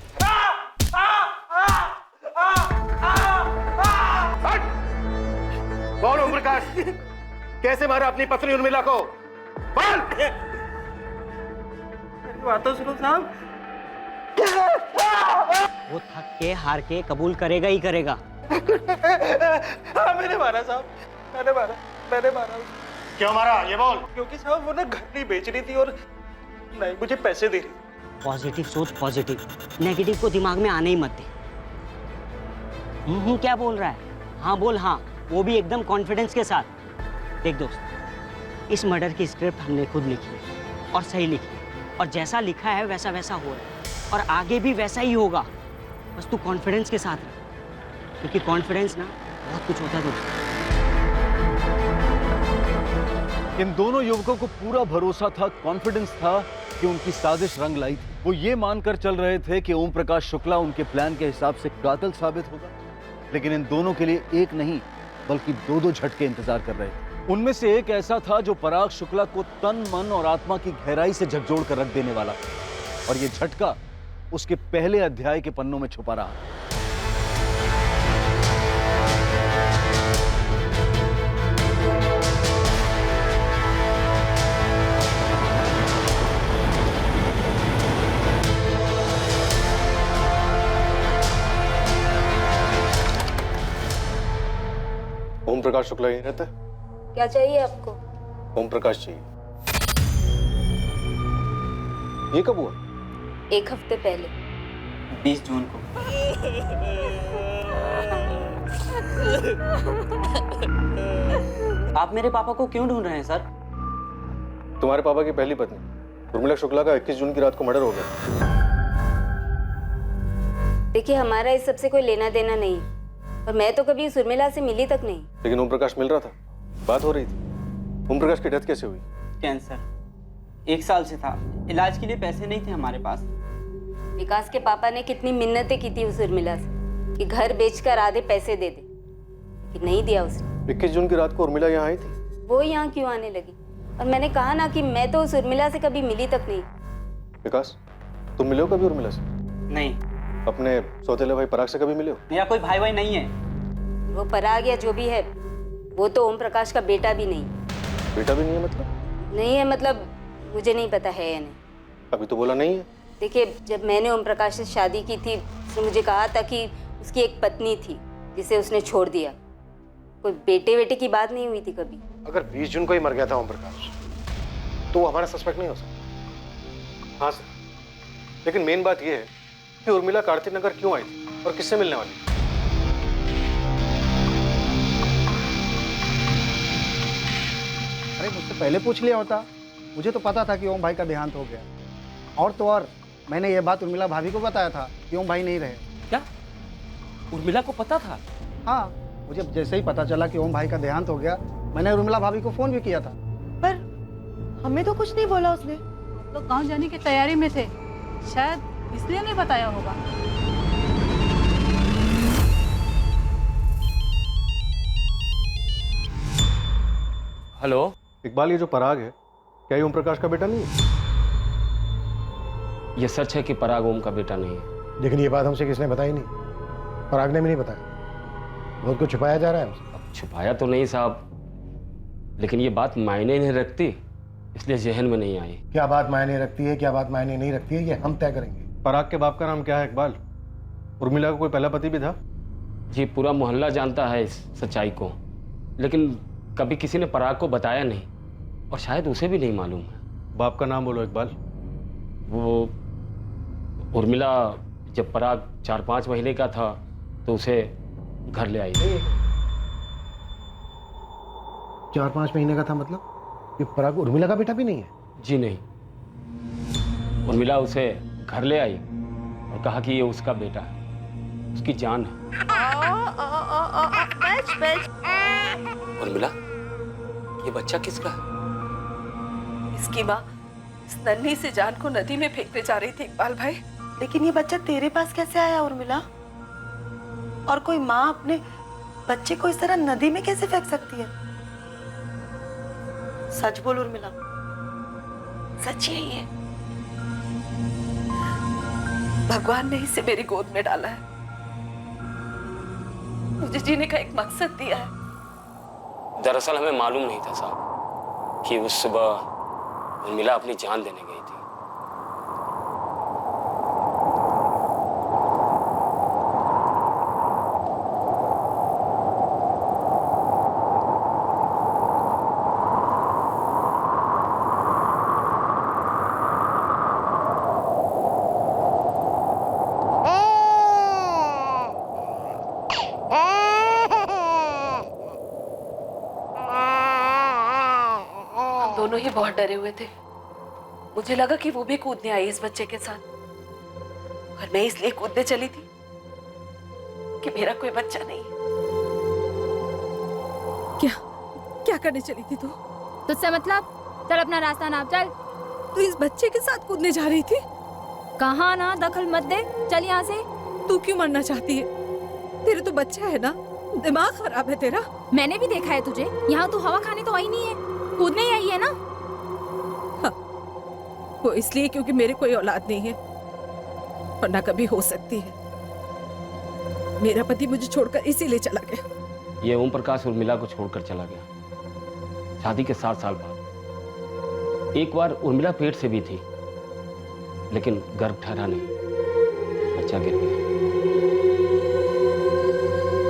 कौन ओम प्रकाश? कैसे मारा अपनी पत्नी उर्मिला को? बोल! बातों सुनो साहब। वो थक के हार के कबूल करेगा ही करेगा। हाँ मैंने मारा साहब, मैंने मारा। क्यों मारा ये बोल? क्योंकि साहब वो ना घर नहीं बेच रही थी और नहीं मुझे पैसे दे रही। पॉजिटिव सोच, पॉजिटिव, नेगेटिव को दिमाग में आने ही मत दे। क्या बोल रहा है? हाँ बोल हाँ, वो भी एकदम कॉन्फिडेंस के साथ। देख दोस्त, इस मर्डर की स्क्रिप्ट हमने खुद लिखी है और सही लिखी है, और जैसा लिखा है वैसा वैसा हो रहा है और आगे भी वैसा ही होगा। बस तू कॉन्फिडेंस के साथ रह, क्योंकि कॉन्फिडेंस ना बहुत कुछ होता है दोस्त। इन दोनों युवकों को पूरा भरोसा था, कॉन्फिडेंस था कि उनकी साजिश रंग लाई थी। वो ये मानकर चल रहे थे कि ओम प्रकाश शुक्ला उनके प्लान के हिसाब से कातिल साबित होगा, लेकिन इन दोनों के लिए एक नहीं बल्कि दो दो झटके इंतजार कर रहे थे। उनमें से एक ऐसा था जो पराग शुक्ला को तन मन और आत्मा की गहराई से झकझोर कर रख देने वाला, और ये झटका उसके पहले अध्याय के पन्नों में छुपा रहा। ओम प्रकाश शुक्ला यहीं रहता है? क्या चाहिए आपको? ओम प्रकाश चाहिए। ये कब हुआ? 1 हफ्ते पहले, 20 जून को। आप मेरे पापा को क्यों ढूंढ रहे हैं सर? तुम्हारे पापा की पहली पत्नी उर्मिला शुक्ला का 21 जून की रात को मर्डर हो गया। देखिए हमारा इस सबसे कोई लेना देना नहीं, और मैं तो कभी उस उर्मिला से मिली तक नहीं। लेकिन ओम प्रकाश मिल रहा था, बात हो रही थी। ओम प्रकाश की डेथ कैसे हुई? कैंसर, 1 साल से था, इलाज के लिए पैसे नहीं थे हमारे पास। विकास के पापा ने कितनी मिन्नतें की थी उस उर्मिला से कि घर बेचकर आधे पैसे दे दे, लेकिन नहीं दिया उसने। 21 जून की रात को उर्मिला यहाँ आई थी? वो यहाँ क्यों आने लगी? और मैंने कहा ना कि मैं तो उस उर्मिला से कभी मिली तक नहीं। विकास, तुम मिले हो कभी उर्मिला से? नहीं। अपने सौतेले भाई पराग से कभी मिले हो? मेरा कोई भाई भाई नहीं है। वो पराग या जो भी है, वो तो ओम प्रकाश का बेटा भी नहीं। बेटा भी नहीं है मतलब? नहीं है मतलब मुझे नहीं पता है या नहीं। अभी तो बोला नहीं है। देखिए, जब मैंने ओम प्रकाश से शादी की थी, उसने मुझे कहा था कि उसकी एक पत्नी थी जिसे उसने छोड़ दिया। कोई बेटे बेटे की बात नहीं हुई थी कभी। अगर 20 जून को ही मर गया था ओम प्रकाश, तो वो हमारा सस्पेक्ट नहीं हो सकता। हाँ सर, लेकिन मेन बात यह है कि उर्मिला कार्तिक नगर क्यों आई थी और किससे मिलने वाली? अरे मुझसे पहले पूछ लिया होता, मुझे तो पता था कि ओम भाई का देहांत हो गया। और तो और मैंने ये बात उर्मिला भाभी को बताया था कि ओम भाई नहीं रहे। क्या उर्मिला को पता था? हाँ, मुझे जैसे ही पता चला कि ओम भाई का देहांत हो गया, मैंने उर्मिला भाभी को फोन भी किया था। पर हमें तो कुछ नहीं बोला उसने। तो गांव जाने की तैयारी में थे, शायद इसलिए नहीं बताया होगा। हेलो इकबाल, ये जो पराग है क्या ये ओम प्रकाश का बेटा नहीं है? ये सच है कि पराग ओम का बेटा नहीं है। लेकिन ये बात हमसे किसने बताई नहीं, पराग ने भी नहीं बताया। बहुत कुछ छुपाया जा रहा है हमसे। अब छुपाया तो नहीं साहब, लेकिन ये बात मायने नहीं रखती, इसलिए जहन में नहीं आई। क्या बात मायने रखती है, क्या बात मायने नहीं रखती है, ये हम तय करेंगे। पराग के बाप का नाम क्या है इकबाल? उर्मिला का कोई पहला पति भी था? जी पूरा मोहल्ला जानता है इस सच्चाई को, लेकिन कभी किसी ने पराग को बताया नहीं और शायद उसे भी नहीं मालूम है। बाप का नाम बोलो इकबाल। वो उर्मिला जब पराग 4-5 महीने का था तो उसे घर ले आई। 4-5 महीने का था मतलब? ये पराग उर्मिला का बेटा भी नहीं है? जी नहीं, उर्मिला उसे घर ले आई और कहा कि ये उसका बेटा है, उसकी जान है। उर्मिला, ये बच्चा किसका है? इसकी माँ इस नन्ही से जान को नदी में फेंकने जा रही थी इकबाल भाई। लेकिन ये बच्चा तेरे पास कैसे आया उर्मिला? और कोई माँ अपने बच्चे को इस तरह नदी में कैसे फेंक सकती है? सच बोल उर्मिला। सच यही है, भगवान ने इसे मेरी गोद में डाला है, मुझे जीने का एक मकसद दिया है। दरअसल हमें मालूम नहीं था साहब कि उस सुबह उर्मिला अपनी जान देने गई थी। दोनों ही बहुत डरे हुए थे। मुझे लगा कि वो भी कूदने आई इस बच्चे के साथ, और मैं इसलिए कूदने चली थी कि मेरा कोई बच्चा नहीं। क्या क्या करने चली थी तू? तुझसे मतलब? चल अपना रास्ता नाप चल। तू इस बच्चे के साथ कूदने जा रही थी? कहाँ ना, दखल मत दे, चल यहाँ से। तू क्यों मरना चाहती है? तेरे तो बच्चा है ना, दिमाग खराब है तेरा। मैंने भी देखा है तुझे, यहाँ तू हवा खाने तो आई नहीं है, कूदने ही आई है ना। हाँ, वो इसलिए क्योंकि मेरे कोई औलाद नहीं है, वरना कभी हो सकती है। मेरा पति मुझे छोड़कर इसीलिए चला गया। ये ओम प्रकाश उर्मिला को छोड़कर चला गया शादी के 7 साल बाद। एक बार उर्मिला पेट से भी थी, लेकिन गर्भ ठहरा नहीं, बच्चा गिर गया।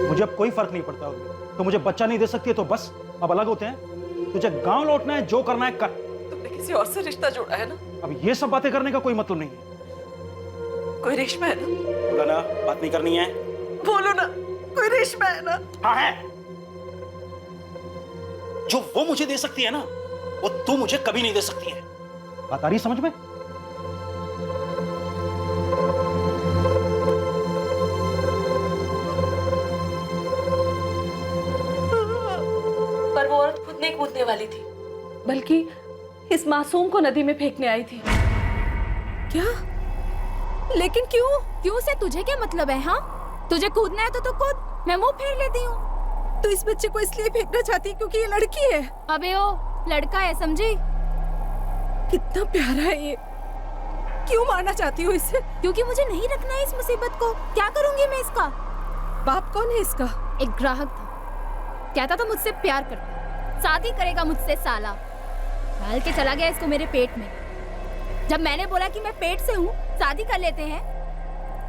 मुझे अब कोई फर्क नहीं पड़ता उर्मिला, तो मुझे बच्चा नहीं दे सकती है तो बस अब अलग होते हैं। तुझे गांव लौटना है, जो करना है कर। तुमने किसी और से रिश्ता जोड़ा है ना? अब ये सब बातें करने का कोई मतलब नहीं है। कोई रेशमा है ना? बोला ना, बात नहीं करनी है। बोलो ना, कोई रेशमा है ना? हाँ है। जो वो मुझे दे सकती है ना, वो तू मुझे कभी नहीं दे सकती है। बात आ रही है समझ में? पर वो औरत खुद नहीं कूदने वाली थी, बल्कि इस मासूम को नदी में फेंकने आई थी। क्या? लेकिन क्यों? क्यों से तुझे क्या मतलब है? हाँ, तुझे कूदना है तो कूद, मैं मुंह फेर लेती हूँ। तो इस बच्चे को इसलिए फेंकना चाहती है क्योंकि ये लड़की है? अबे ओ, लड़का है, समझी? कितना प्यारा है ये, क्यों मारना चाहती हो इसे? क्योंकि मुझे नहीं रखना है इस मुसीबत को। क्या करूंगी मैं इसका? बाप कौन है इसका? एक ग्राहक था, कहता था मुझसे प्यार करता, शादी करेगा मुझसे साला। डाल के चला गया इसको मेरे पेट में। जब मैंने बोला कि मैं पेट से हूँ, शादी कर लेते हैं,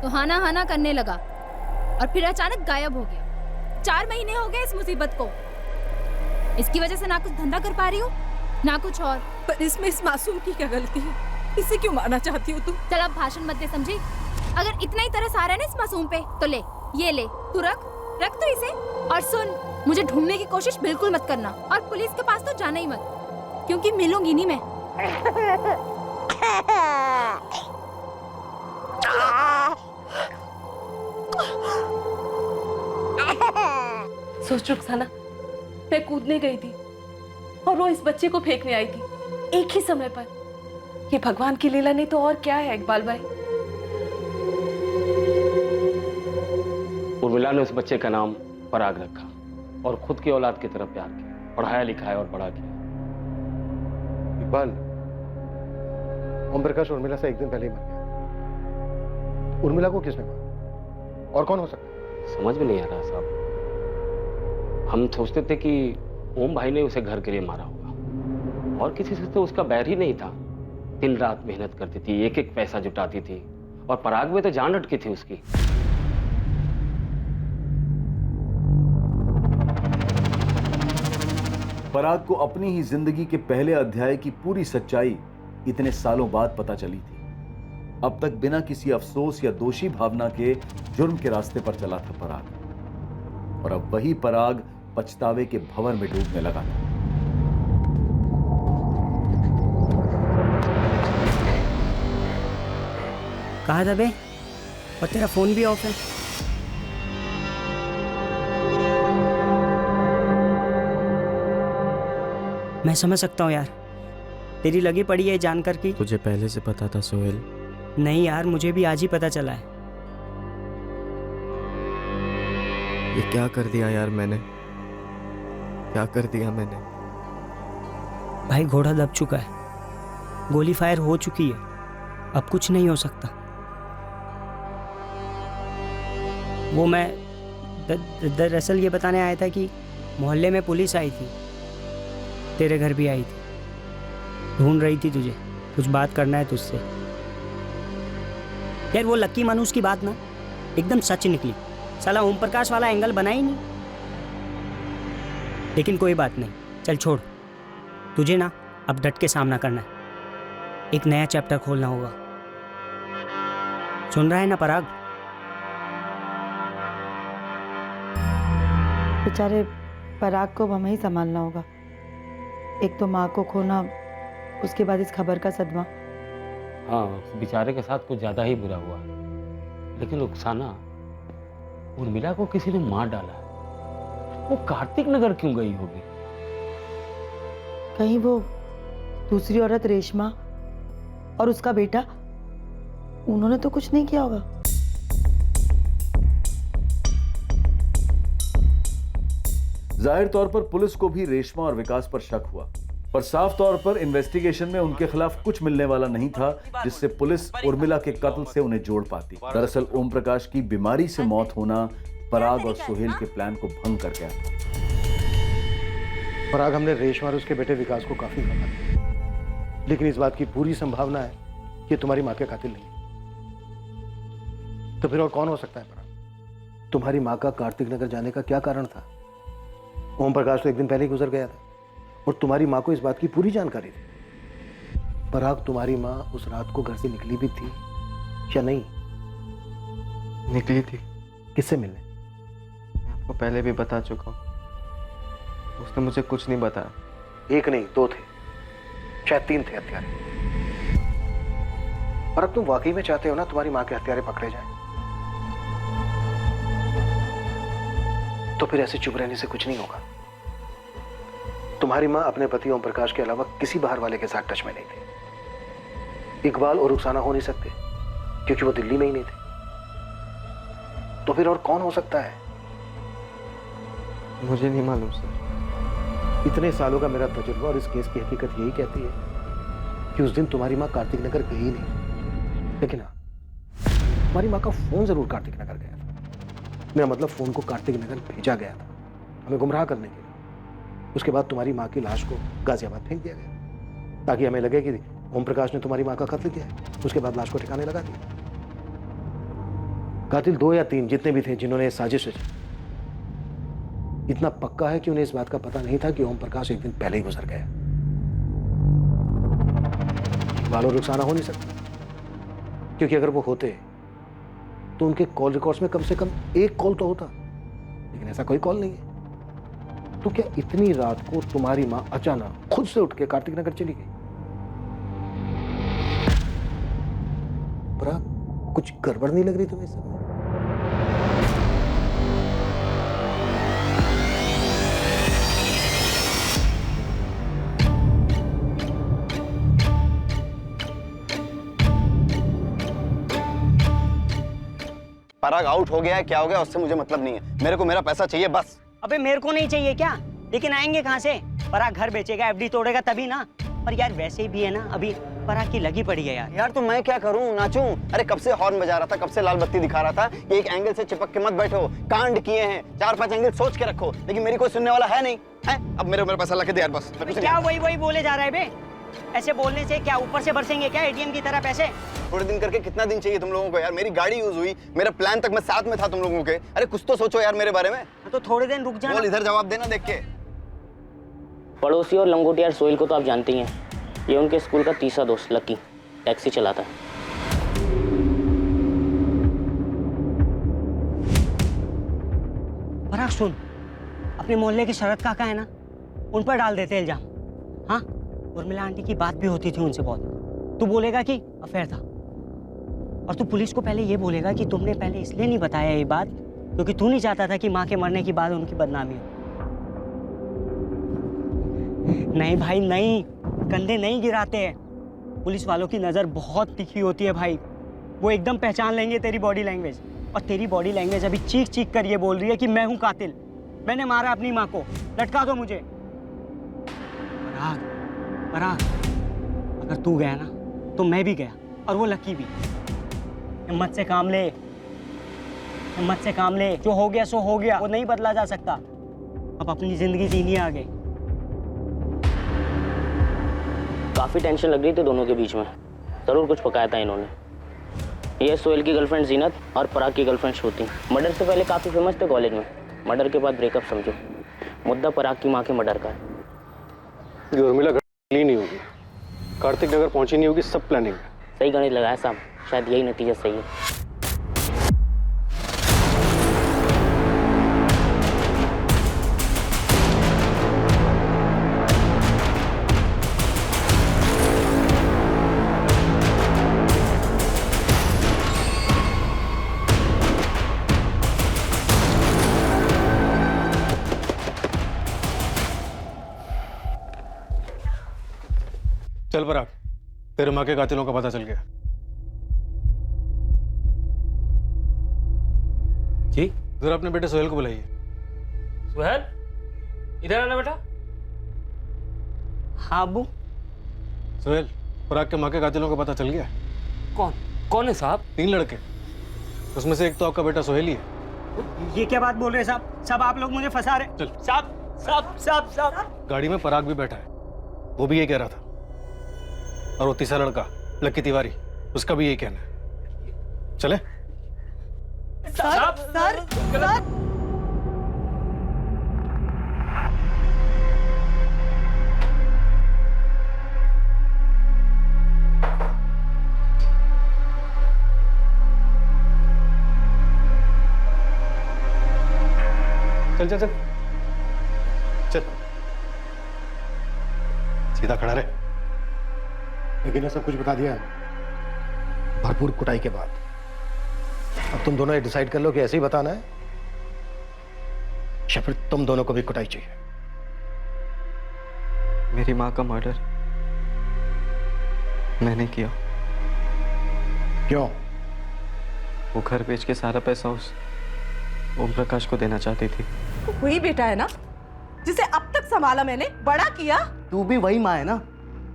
तो हाना हाना करने लगा और फिर अचानक गायब हो गया। 4 महीने हो गए इस मुसीबत को। इसकी वजह से ना कुछ धंधा कर पा रही हूँ, ना कुछ और। पर इसमें इस मासूम की क्या गलती है? इसे क्यों मारना चाहती हो तुम? चल अब भाषण मत दे, समझी? अगर इतना ही तरस आ रहा है ना इस मासूम पे, तो ले, ये ले, तू रख तो इसे। और सुन, मुझे ढूंढने की कोशिश बिल्कुल मत करना, और पुलिस के पास तो जाना ही मत, क्योंकि मिलूंगी नहीं मैं। सोच रुखसाना, मैं कूदने गई थी और वो इस बच्चे को फेंकने आई थी, एक ही समय पर। ये भगवान की लीला नहीं तो और क्या है इकबाल भाई? उर्मिला ने उस बच्चे का नाम पराग रखा और खुद की औलाद की तरह प्यार किया, पढ़ाया लिखाया और बड़ा किया। इकबाल, ओम प्रकाश उर्मिला से एक दिन पहले ही मर गया। उर्मिला को किसने मारा और कौन हो सकता है? समझ में नहीं आ रहा साहब। हम सोचते थे कि ओम भाई ने उसे घर के लिए मारा होगा, और किसी से तो उसका बैर ही नहीं था। दिन रात मेहनत करती थी, एक एक पैसा जुटाती थी, और पराग में तो जान अटकी थी उसकी। पराग को अपनी ही जिंदगी के पहले अध्याय की पूरी सच्चाई इतने सालों बाद पता चली थी। अब तक बिना किसी अफसोस या दोषी भावना के जुर्म के रास्ते पर चला था पराग, और अब वही पराग पछतावे के भंवर में डूबने लगा था। कहा था बे? और तेरा फोन भी ऑफ है। मैं समझ सकता हूँ यार, तेरी लगी पड़ी है जानकर कि। तुझे पहले से पता था सोहेल? नहीं यार, मुझे भी आज ही पता चला है। ये क्या कर दिया यार मैंने, क्या कर दिया मैंने? भाई घोड़ा दब चुका है, गोली फायर हो चुकी है, अब कुछ नहीं हो सकता। वो मैं दरअसल ये बताने आया था कि मोहल्ले में पुलिस आई थी, तेरे घर भी आई थी, ढूंढ रही थी तुझे, कुछ बात करना है तुझसे। यार वो लक्की मानूस की बात ना एकदम सच निकली, साला ओम प्रकाश वाला एंगल बना ही नहीं। लेकिन कोई बात नहीं, चल छोड़, तुझे ना अब डट के सामना करना है, एक नया चैप्टर खोलना होगा। सुन रहा है ना पराग? बेचारे पराग को हमें ही संभालना होगा। एक तो माँ को खोना, उसके बाद इस खबर का सदमा। हाँ, बेचारे के साथ कुछ ज्यादा ही बुरा हुआ, लेकिन रुखसाना, उर्मिला को किसी ने मार डाला। वो कार्तिक नगर क्यों गई होगी? कहीं वो दूसरी औरत रेशमा और उसका बेटा, उन्होंने तो कुछ नहीं किया होगा। जाहिर तौर पर पुलिस को भी रेशमा और विकास पर शक हुआ, पर साफ तौर पर इन्वेस्टिगेशन में उनके खिलाफ कुछ मिलने वाला नहीं था जिससे पुलिस उर्मिला के कत्ल से उन्हें जोड़ पाती। दरअसल ओम प्रकाश की बीमारी से मौत होना पराग और सोहेल के प्लान को भंग कर गया था। पराग, हमने रेशमा और उसके बेटे विकास को काफी पकड़ लिया, लेकिन इस बात की पूरी संभावना है कि तुम्हारी माँ के कातिल नहीं। तो फिर और कौन हो सकता है पराग? तुम्हारी माँ का कार्तिक नगर जाने का क्या कारण था? ओम प्रकाश तो एक दिन पहले ही गुजर गया था, और तुम्हारी माँ को इस बात की पूरी जानकारी थी। पराग, तुम्हारी माँ उस रात को घर से निकली भी थी या नहीं? निकली थी। किससे मिलने? मैं आपको पहले भी बता चुका हूँ, उसने मुझे कुछ नहीं बताया। एक नहीं, दो थे, शायद तीन थे हत्यारे। और अब तुम वाकई में चाहते हो ना तुम्हारी माँ के हत्यारे पकड़े जाएं? तो फिर ऐसे चुप रहने से कुछ नहीं होगा। तुम्हारी माँ अपने पति ओम प्रकाश के अलावा किसी बाहर वाले के साथ टच में नहीं थी। इकबाल और रुखसाना हो नहीं सकते क्योंकि वो दिल्ली में ही नहीं थे। तो फिर और कौन हो सकता है? मुझे नहीं मालूम सर। इतने सालों का मेरा तजुर्बा और इस केस की हकीकत यही कहती है कि उस दिन तुम्हारी माँ कार्तिक नगर गई नहीं, लेकिन हाँ, तुम्हारी माँ का फोन जरूर कार्तिक नगर गया था। मेरा मतलब फोन को कार्तिक नगर भेजा गया था हमें गुमराह करने के लिए। उसके बाद तुम्हारी माँ की लाश को गाजियाबाद फेंक दिया गया ताकि हमें लगे कि ओम प्रकाश ने तुम्हारी माँ का कत्ल किया है। उसके बाद लाश को ठिकाने लगा दिया। कातिल 2 या 3 जितने भी थे जिन्होंने ये साजिश रची, इतना पक्का है कि उन्हें इस बात का पता नहीं था कि ओम प्रकाश एक दिन पहले ही गुजर गया। इकबाल और रुखसाना हो नहीं सकता, क्योंकि अगर वो होते तो उनके कॉल रिकॉर्ड्स में कम से कम एक कॉल तो होता, लेकिन ऐसा कोई कॉल नहीं है। तो क्या इतनी रात को तुम्हारी मां अचानक खुद से उठ के कार्तिक नगर चली गई? पराग, कुछ गड़बड़ नहीं लग रही तुम्हें इस समय? पराग आउट हो गया है, क्या हो गया उससे मुझे मतलब नहीं है। मेरे को मेरा पैसा चाहिए बस। अबे मेरे को नहीं चाहिए क्या? लेकिन आएंगे कहाँ से? पराग घर बेचेगा, एफडी तोड़ेगा तभी ना। पर यार वैसे भी है ना, अभी पराग की लगी पड़ी है यार। यार तो मैं क्या करूं, नाचूं? अरे कब से हॉर्न बजा रहा था, कब से लाल बत्ती दिखा रहा था कि एक एंगल से चिपक के मत बैठो, कांड किए हैं, 4-5 एंगल सोच के रखो, लेकिन मेरी कोई सुनने वाला है नहीं है। अब मेरे पैसा ला के दे यार बस। क्या वही बोले जा रहा है बे? ऐसे बोलने से क्या ऊपर से बरसेंगे क्या एटीएम की तरह पैसे? थोड़े दिन करके कितना दिन चाहिए तुम लोगों को यार? मेरी गाड़ी यूज हुई, मेरा प्लान तक मैं साथ में था तुम लोगों के। अरे कुछ तो सोचो यार मेरे बारे में। तो थोड़े दिन रुक जाना। बोल, इधर जवाब देना देख के। पड़ोसी और लंगोटियार सोहेल को तो आप जानती हैं, ये उनके स्कूल का तीसरा दोस्त लकी टैक्सी चलाता है। पराग सुन, अपने मोहल्ले की शरद काका है ना, उन पर डाल देते इल्जाम। हाँ, उर्मिला आंटी की बात भी होती थी उनसे बहुत। तू बोलेगा कि अफेयर था, और तू पुलिस को पहले ये बोलेगा कि तुमने पहले इसलिए नहीं बताया ये बात क्योंकि तू नहीं चाहता था कि माँ के मरने के बाद उनकी बदनामी हो। नहीं भाई नहीं, कंधे नहीं गिराते हैं। पुलिस वालों की नज़र बहुत तिखी होती है भाई, वो एकदम पहचान लेंगे तेरी बॉडी लैंग्वेज। और तेरी बॉडी लैंग्वेज अभी चीख चीख कर ये बोल रही है कि मैं हूँ कातिल, मैंने मारा अपनी माँ को, लटका दो मुझे। पराग, अगर तू गया ना तो मैं भी गया, और वो लकी भी। हिम्मत से काम ले, हिम्मत से काम ले। जो हो गया सो हो गया, वो नहीं बदला जा सकता। अब अपनी जिंदगी जीनी है आगे। काफ़ी टेंशन लग रही थी दोनों के बीच में, ज़रूर कुछ पकाया था इन्होंने। ये सोहेल की गर्लफ्रेंड जीनत और पराग की गर्लफ्रेंड श्रुति मर्डर से पहले काफ़ी फेमस थे कॉलेज में, मर्डर के बाद ब्रेकअप समझो। मुद्दा पराग की माँ के मर्डर का है। ये उर्मिला घर नहीं होगी, कार्तिक नगर पहुंची नहीं होगी, सब प्लानिंग है। सही गणित लगाया साहब, शायद यही नतीजा सही है। चल पराग, तेरे माँ के कातिलों का पता चल गया। जी जरा अपने बेटे सोहेल को बुलाइए। सोहेल, इधर आना बेटा। हाँ अब्बू। सोहेल, पराग के माँ के कातिलों का पता चल गया। कौन है साहब? 3 लड़के, उसमें से एक तो आपका बेटा सोहेल ही है। ये क्या बात बोल रहे हैं साहब? सब आप लोग मुझे फंसा रहे। चल साहब। गाड़ी में पराग भी बैठा है, वो भी ये कह रहा था। और वो तीसरा लड़का लक्की तिवारी, उसका भी यही कहना है। चले? सर। चल चल चल चल, सीधा खड़ा रहे। लेकिन सब कुछ बता दिया भरपूर कुटाई के बाद। अब तुम दोनों ये डिसाइड कर लो कि ऐसे ही बताना है या फिर तुम दोनों को भी कुटाई चाहिए। मेरी माँ का मर्डर मैंने किया। क्यों? वो घर बेच के सारा पैसा उस ओम प्रकाश को देना चाहती थी। वही बेटा है ना जिसे अब तक संभाला मैंने, बड़ा किया। तू भी वही माँ है ना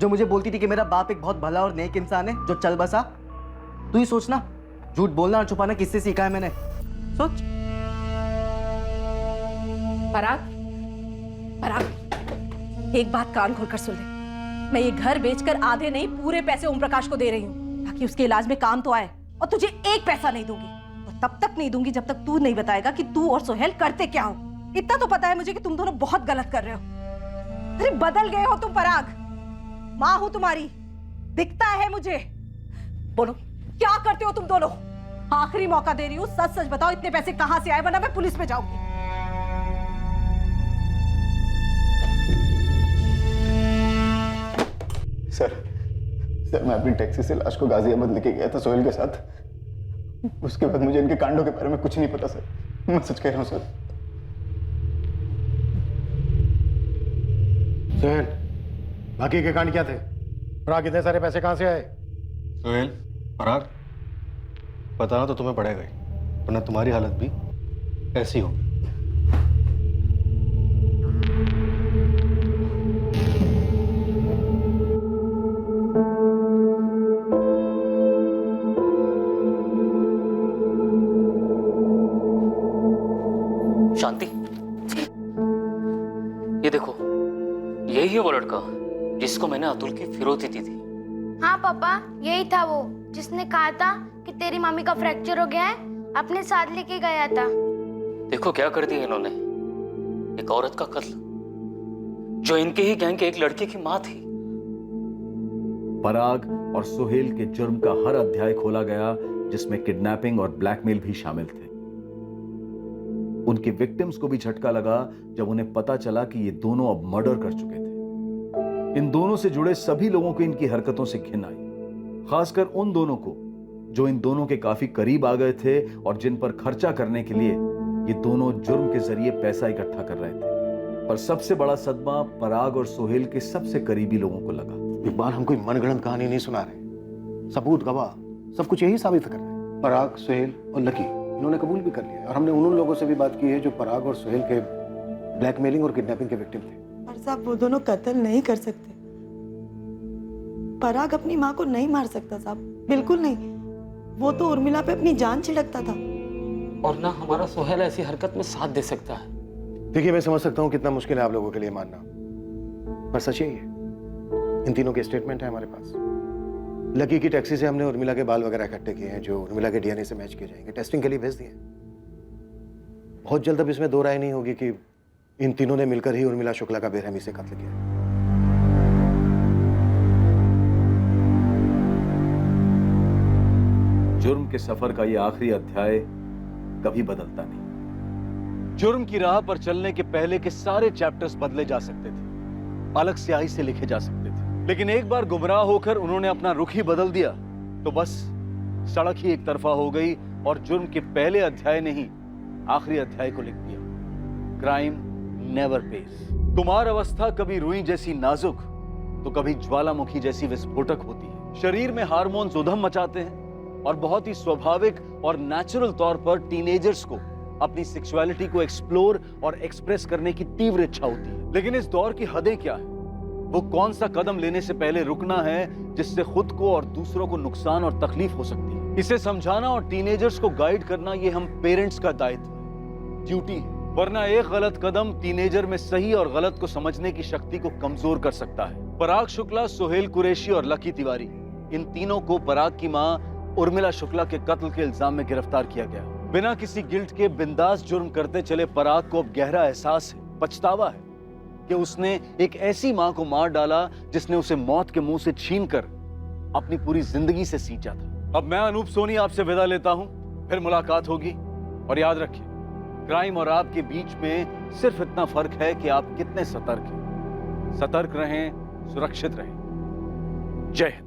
जो मुझे बोलती थी कि मेरा बाप एक बहुत भला और नेक इंसान है जो चल बसा। तू ही सोचना, झूठ बोलना और छुपाना किससे सीखा है मैंने? सोच। पराग, एक बात कान खोलकर सुन ले। मैं ये घर बेचकर आधे नहीं पूरे पैसे ओम प्रकाश को दे रही हूँ ताकि उसके इलाज में काम तो आए, और तुझे एक पैसा नहीं दूंगी। और तब तक नहीं दूंगी जब तक तू नहीं बताएगा कि तू और सोहेल करते क्या हो। इतना तो पता है मुझे कि तुम दोनों बहुत गलत कर रहे हो। अरे बदल गए हो तुम पराग। माँ हूं तुम्हारी, दिखता है मुझे। बोलो क्या करते हो तुम दोनों? आखिरी मौका दे रही हूँ, सच सच बताओ इतने पैसे कहां से आए, वरना मैं पुलिस में जाऊंगी। सर मैं अपनी टैक्सी से लाश को गाजियाबाद लेके गया था सोहेल के साथ। उसके बाद मुझे इनके कांडों के बारे में कुछ नहीं पता सर, मैं सच कह रहा हूँ सर। सोहेल, बाकी के कांड क्या थे? पराग इतने सारे पैसे कहां से आए? सोहेल, पराग, बताना तो तुम्हें पड़ेगा ही, वरना तुम्हारी हालत भी ऐसी होगी। यही है वो लड़का जिसको मैंने अतुल की फिरौती दी थी। हाँ पापा, यही था वो जिसने कहा था कि तेरी मम्मी का फ्रैक्चर हो गया है, अपने साथ लेके गया था। देखो क्या कर दिया इन्होंने, एक औरत का कत्ल जो इनके ही गैंग के एक लड़के की माँ थी। पराग और सुहेल के जुर्म का हर अध्याय खोला गया जिसमें किडनैपिंग और ब्लैकमेल भी शामिल थे। उनके विक्टिम्स को भी झटका लगा जब उन्हें पता चला कि ये दोनों अब मर्डर कर चुके थे। इन दोनों से जुड़े सभी लोगों को इनकी हरकतों से घिन आई, खासकर उन दोनों को जो इन दोनों के काफी करीब आ गए थे और जिन पर खर्चा करने के लिए ये दोनों जुर्म के जरिए पैसा इकट्ठा कर रहे थे। पर सबसे बड़ा सदमा पराग और सोहेल के सबसे करीबी लोगों को लगा। इकबाल, हम कोई मनगढ़ंत कहानी नहीं सुना रहे, सबूत गवाह सब कुछ यही साबित कर रहे हैं। पराग, सोहेल और लकी इन्होंने कबूल भी कर लिया और हमने उन लोगों से भी बात की है जो पराग और सोहेल के ब्लैकमेलिंग और किडनैपिंग के विक्टिम थे। पर साहब वो दोनों कत्ल नहीं कर सकते। पराग अपनी माँ को नहीं मार सकता साहब, बिल्कुल नहीं। वो तो उर्मिला पे अपनी जान छिड़कता था। और ना हमारा सोहेल ऐसी हरकत में साथ दे सकता है। देखिए, मैं समझ सकता हूँ कितना मुश्किल है आप लोगों के लिए मानना, पर सच यही है। इन तीनों के स्टेटमेंट है हमारे पास। लकी की टैक्सी से हमने उर्मिला के बाल वगैरह इकट्ठे किए हैं जो उर्मिला के डीएनए से मैच किए जाएंगे, टेस्टिंग के लिए भेज दिए। बहुत जल्द अब इसमें दो राय नहीं होगी कि इन तीनों ने मिलकर ही उर्मिला शुक्ला का बेरहमी से कत्ल किया। जुर्म के सफर का ये आखिरी अध्याय कभी बदलता नहीं। जुर्म की राह पर चलने के पहले के सारे चैप्टर्स बदले जा सकते थे, अलग स्याही से लिखे जा सकते थे, लेकिन एक बार गुमराह होकर उन्होंने अपना रुख ही बदल दिया तो बस सड़क ही एक तरफा हो गई और जुर्म के पहले अध्याय ने ही आखिरी अध्याय को लिख दिया। Crime never page. कुमार अवस्था कभी रुई जैसी नाजुक तो कभी ज्वालामुखी जैसी विस्फोटक होती है। शरीर में हार्मोन्स उधम मचाते हैं और बहुत ही स्वाभाविक और नेचुरल तौर पर टीनेजर्स को अपनी सेक्सुअलिटी को एक्सप्लोर और एक्सप्रेस करने की तीव्र इच्छा होती है। लेकिन इस दौर की हदें क्या है? वो कौन सा कदम लेने से पहले रुकना है जिससे खुद को और दूसरों को नुकसान और तकलीफ हो सकती है? इसे समझाना और टीनेजर्स को गाइड करना ये हम पेरेंट्स का दायित्व है, ड्यूटी है। वरना एक गलत कदम टीनेजर में सही और गलत को समझने की शक्ति को कमजोर कर सकता है। पराग शुक्ला, सोहेल कुरैशी और लकी तिवारी, इन तीनों को पराग की मां उर्मिला शुक्ला के कत्ल के इल्जाम में गिरफ्तार किया गया। बिना किसी गिल्ट के बिंदास जुर्म करते चले पराग को अब गहरा एहसास है, पछतावा है कि उसने एक ऐसी मां को मार डाला जिसने उसे मौत के मुंह से छीनकर अपनी पूरी जिंदगी से सींचा था। अब मैं अनूप सोनी आपसे विदा लेता हूं, फिर मुलाकात होगी। और याद रखिए, क्राइम और आपके बीच में सिर्फ इतना फर्क है कि आप कितने सतर्क हैं। सतर्क रहें, सुरक्षित रहें। जय हिंद।